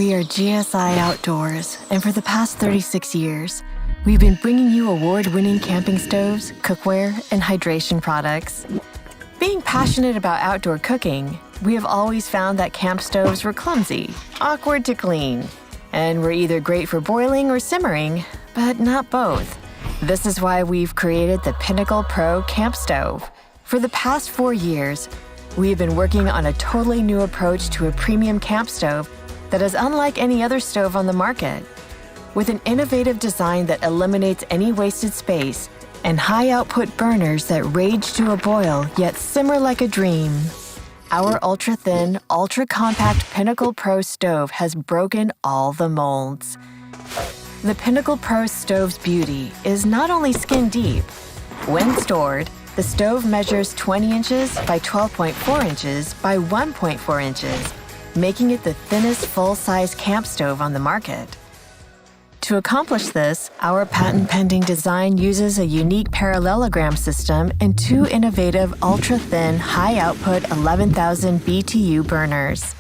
We are GSI Outdoors, and for the past 36 years, we've been bringing you award-winning camping stoves, cookware, and hydration products. Being passionate about outdoor cooking, we have always found that camp stoves were clumsy, awkward to clean, and were either great for boiling or simmering, but not both. This is why we've created the Pinnacle Pro Camp Stove. For the past 4 years, we have been working on a totally new approach to a premium camp stove that is unlike any other stove on the market. With an innovative design that eliminates any wasted space and high-output burners that rage to a boil yet simmer like a dream, our ultra-thin, ultra-compact Pinnacle Pro stove has broken all the molds. The Pinnacle Pro stove's beauty is not only skin deep. When stored, the stove measures 20 inches by 12.4 inches by 1.4 inches, making it the thinnest full-size camp stove on the market. To accomplish this, our patent-pending design uses a unique parallelogram system and 2 innovative ultra-thin, high-output 11,000 BTU burners.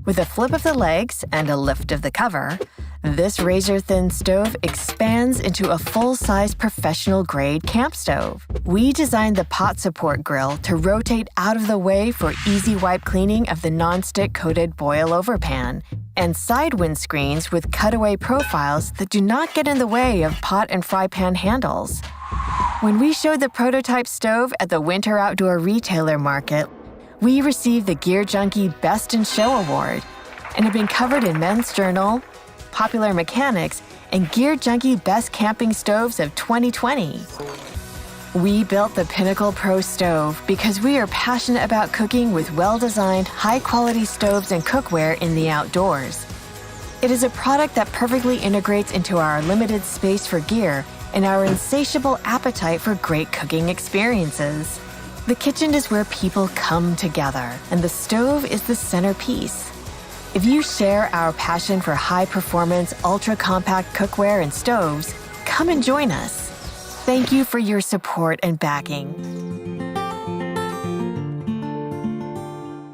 With a flip of the legs and a lift of the cover, this razor-thin stove expands into a full-size professional-grade camp stove. We designed the pot support grill to rotate out of the way for easy wipe cleaning of the non-stick coated boil-over pan, and side windscreens with cutaway profiles that do not get in the way of pot and fry pan handles. When we showed the prototype stove at the Winter Outdoor Retailer Market, we received the Gear Junkie Best in Show Award and have been covered in Men's Journal, Popular Mechanics, and Gear Junkie Best Camping Stoves of 2020. We built the Pinnacle Pro stove because we are passionate about cooking with well-designed, high-quality stoves and cookware in the outdoors. It is a product that perfectly integrates into our limited space for gear and our insatiable appetite for great cooking experiences. The kitchen is where people come together, and the stove is the centerpiece. If you share our passion for high-performance, ultra-compact cookware and stoves, come and join us. Thank you for your support and backing.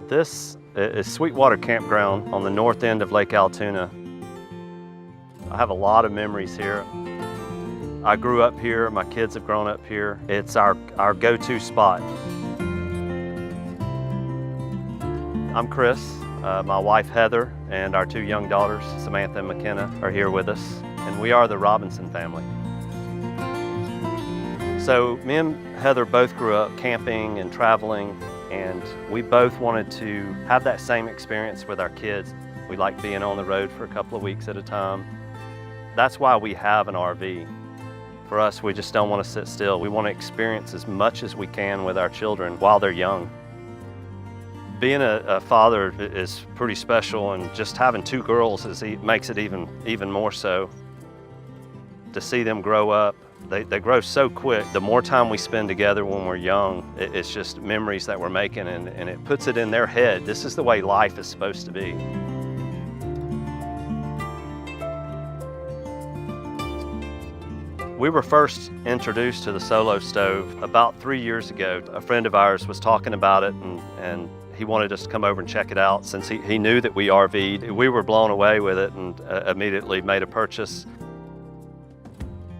This is Sweetwater Campground on the north end of Lake Altoona. I have a lot of memories here. I grew up here, my kids have grown up here. It's our go-to spot. I'm Chris. My wife Heather and our 2 young daughters, Samantha and McKenna, are here with us, and we are the Robinson family. So me and Heather both grew up camping and traveling, and we both wanted to have that same experience with our kids. We like being on the road for a couple of weeks at a time. That's why we have an RV. For us, we just don't want to sit still. We want to experience as much as we can with our children while they're young. Being a father is pretty special, and just having 2 girls makes it even more so. To see them grow up, they grow so quick. The more time we spend together when we're young, it's just memories that we're making, and it puts it in their head. This is the way life is supposed to be. We were first introduced to the Solo stove about 3 years ago. A friend of ours was talking about it, and he wanted us to come over and check it out since he knew that we RV'd. We were blown away with it and immediately made a purchase.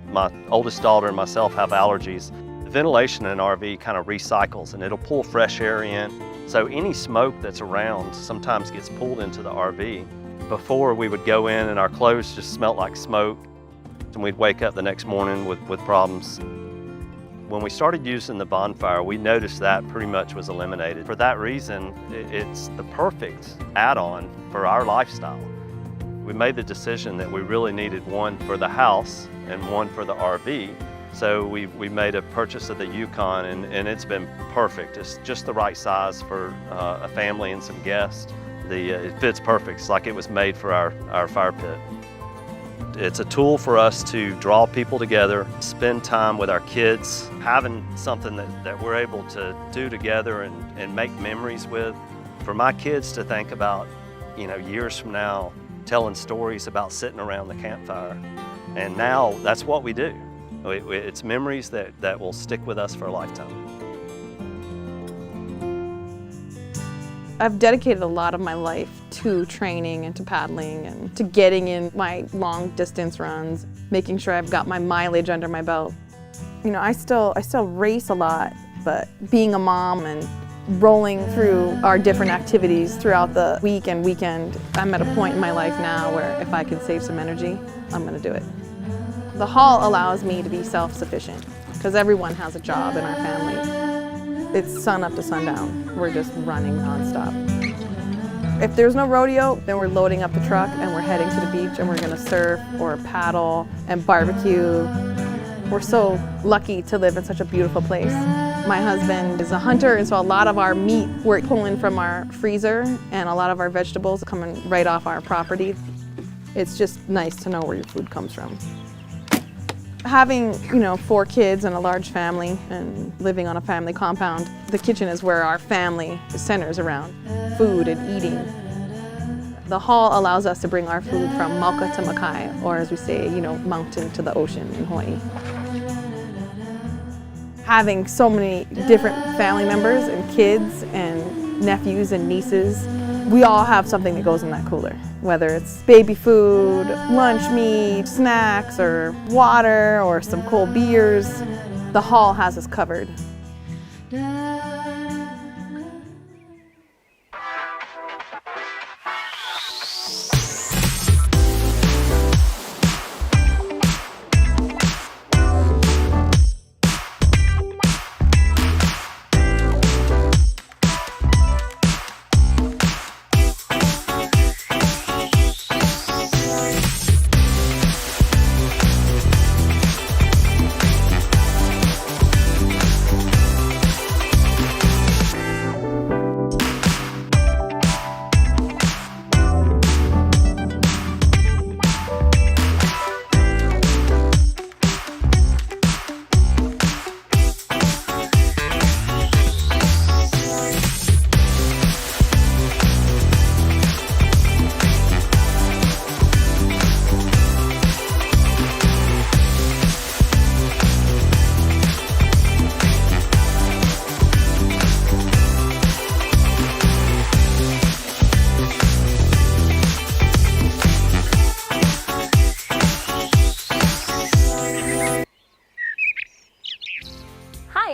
My oldest daughter and myself have allergies. The ventilation in an RV kind of recycles, and it'll pull fresh air in. So any smoke that's around sometimes gets pulled into the RV. Before, we would go in and our clothes just smelled like smoke, and we'd wake up the next morning with problems. When we started using the bonfire, we noticed that pretty much was eliminated. For that reason, it's the perfect add-on for our lifestyle. We made the decision that we really needed one for the house and one for the RV. So we made a purchase of the Yukon, and it's been perfect. It's just the right size for a family and some guests. It fits perfect. It's like it was made for our fire pit. It's a tool for us to draw people together, spend time with our kids, having something that we're able to do together and make memories with. For my kids to think about, years from now, telling stories about sitting around the campfire. And now that's what we do. It's memories that will stick with us for a lifetime. I've dedicated a lot of my life to training and to paddling and to getting in my long distance runs, making sure I've got my mileage under my belt. You know, I still race a lot, but being a mom and rolling through our different activities throughout the week and weekend, I'm at a point in my life now where if I can save some energy, I'm going to do it. The hall allows me to be self-sufficient because everyone has a job in our family. It's sun up to sundown. We're just running nonstop. If there's no rodeo, then we're loading up the truck and we're heading to the beach and we're going to surf or paddle and barbecue. We're so lucky to live in such a beautiful place. My husband is a hunter, and so a lot of our meat we're pulling from our freezer, and a lot of our vegetables are coming right off our property. It's just nice to know where your food comes from. Having, 4 kids and a large family and living on a family compound, the kitchen is where our family centers around food and eating. The hall allows us to bring our food from Mauka to Makai, or as we say, mountain to the ocean in Hawaii. Having so many different family members and kids and nephews and nieces, we all have something that goes in that cooler. Whether it's baby food, lunch meat, snacks, or water, or some cold beers, the hall has us covered.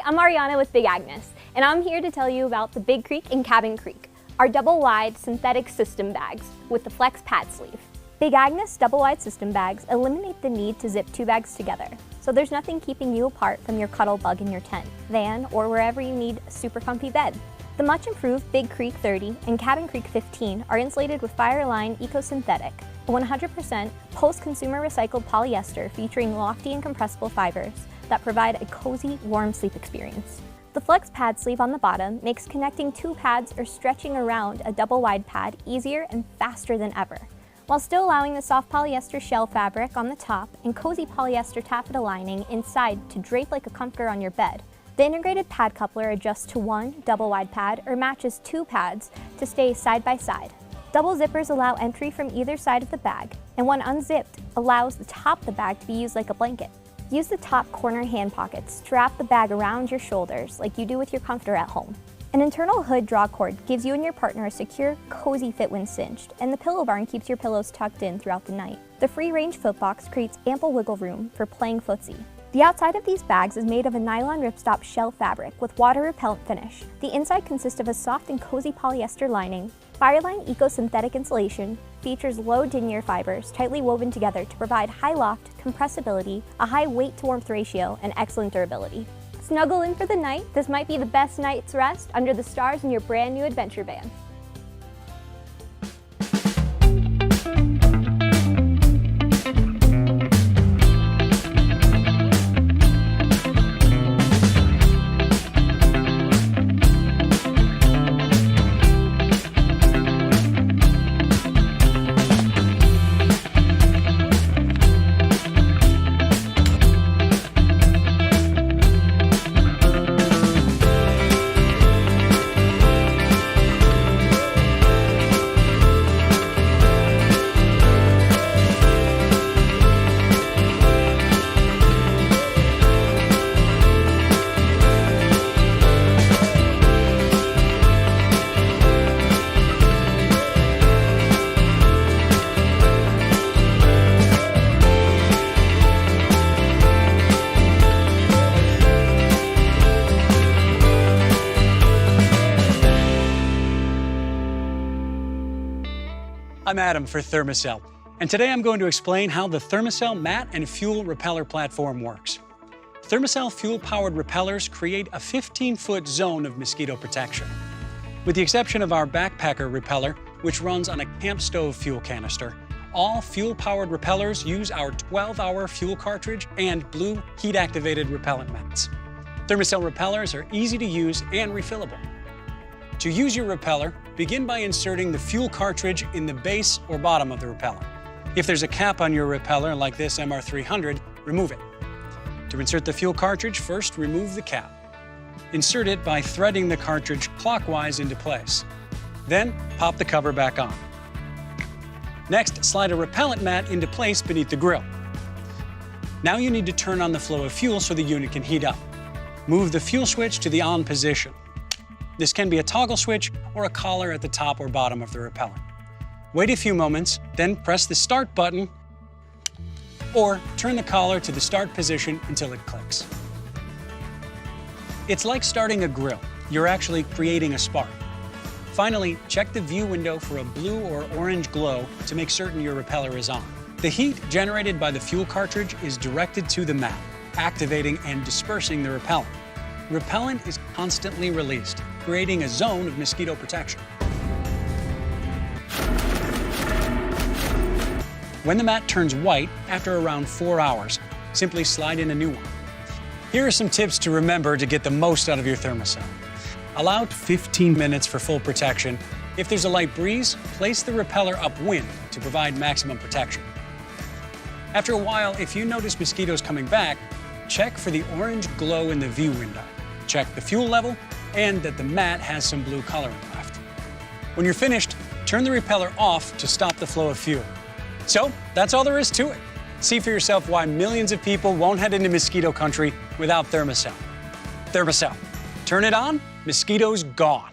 I'm Ariana with Big Agnes, and I'm here to tell you about the Big Creek and Cabin Creek, our double-wide synthetic system bags with the Flex pad sleeve. Big Agnes double-wide system bags eliminate the need to zip 2 bags together, so there's nothing keeping you apart from your cuddle bug in your tent, van, or wherever you need a super comfy bed. The much improved Big Creek 30 and Cabin Creek 15 are insulated with Fireline Eco-Synthetic, a 100% post-consumer recycled polyester featuring lofty and compressible fibers that provide a cozy, warm sleep experience. The Flex pad sleeve on the bottom makes connecting 2 pads or stretching around a double-wide pad easier and faster than ever, while still allowing the soft polyester shell fabric on the top and cozy polyester taffeta lining inside to drape like a comforter on your bed. The integrated pad coupler adjusts to 1 double-wide pad or matches 2 pads to stay side by side. Double zippers allow entry from either side of the bag, and when unzipped, allows the top of the bag to be used like a blanket. Use the top corner hand pockets to wrap the bag around your shoulders like you do with your comforter at home. An internal hood draw cord gives you and your partner a secure, cozy fit when cinched, and the pillow barn keeps your pillows tucked in throughout the night. The free-range foot box creates ample wiggle room for playing footsie. The outside of these bags is made of a nylon ripstop shell fabric with water-repellent finish. The inside consists of a soft and cozy polyester lining. Fireline Eco-Synthetic insulation features low denier fibers tightly woven together to provide high loft, compressibility, a high weight to warmth ratio, and excellent durability. Snuggle in for the night. This might be the best night's rest under the stars in your brand new adventure van. I'm Adam for Thermacell, and today I'm going to explain how the Thermacell mat and fuel repeller platform works. Thermacell fuel-powered repellers create a 15-foot zone of mosquito protection. With the exception of our backpacker repeller, which runs on a camp stove fuel canister, all fuel-powered repellers use our 12-hour fuel cartridge and blue heat-activated repellent mats. Thermacell repellers are easy to use and refillable. To use your repeller, begin by inserting the fuel cartridge in the base or bottom of the repeller. If there's a cap on your repeller, like this MR300, remove it. To insert the fuel cartridge, first remove the cap. Insert it by threading the cartridge clockwise into place. Then, pop the cover back on. Next, slide a repellent mat into place beneath the grill. Now you need to turn on the flow of fuel so the unit can heat up. Move the fuel switch to the on position. This can be a toggle switch or a collar at the top or bottom of the repellent. Wait a few moments, then press the start button or turn the collar to the start position until it clicks. It's like starting a grill. You're actually creating a spark. Finally, check the view window for a blue or orange glow to make certain your repeller is on. The heat generated by the fuel cartridge is directed to the mat, activating and dispersing the repellent. Repellent is constantly released, creating a zone of mosquito protection. When the mat turns white after around 4 hours, simply slide in a new one. Here are some tips to remember to get the most out of your Thermacell. Allow 15 minutes for full protection. If there's a light breeze, place the repeller upwind to provide maximum protection. After a while, if you notice mosquitoes coming back, check for the orange glow in the view window. Check the fuel level and that the mat has some blue coloring left. When you're finished, turn the repeller off to stop the flow of fuel. So that's all there is to it. See for yourself why millions of people won't head into mosquito country without Thermacell. Thermacell. Turn it on, mosquitoes gone.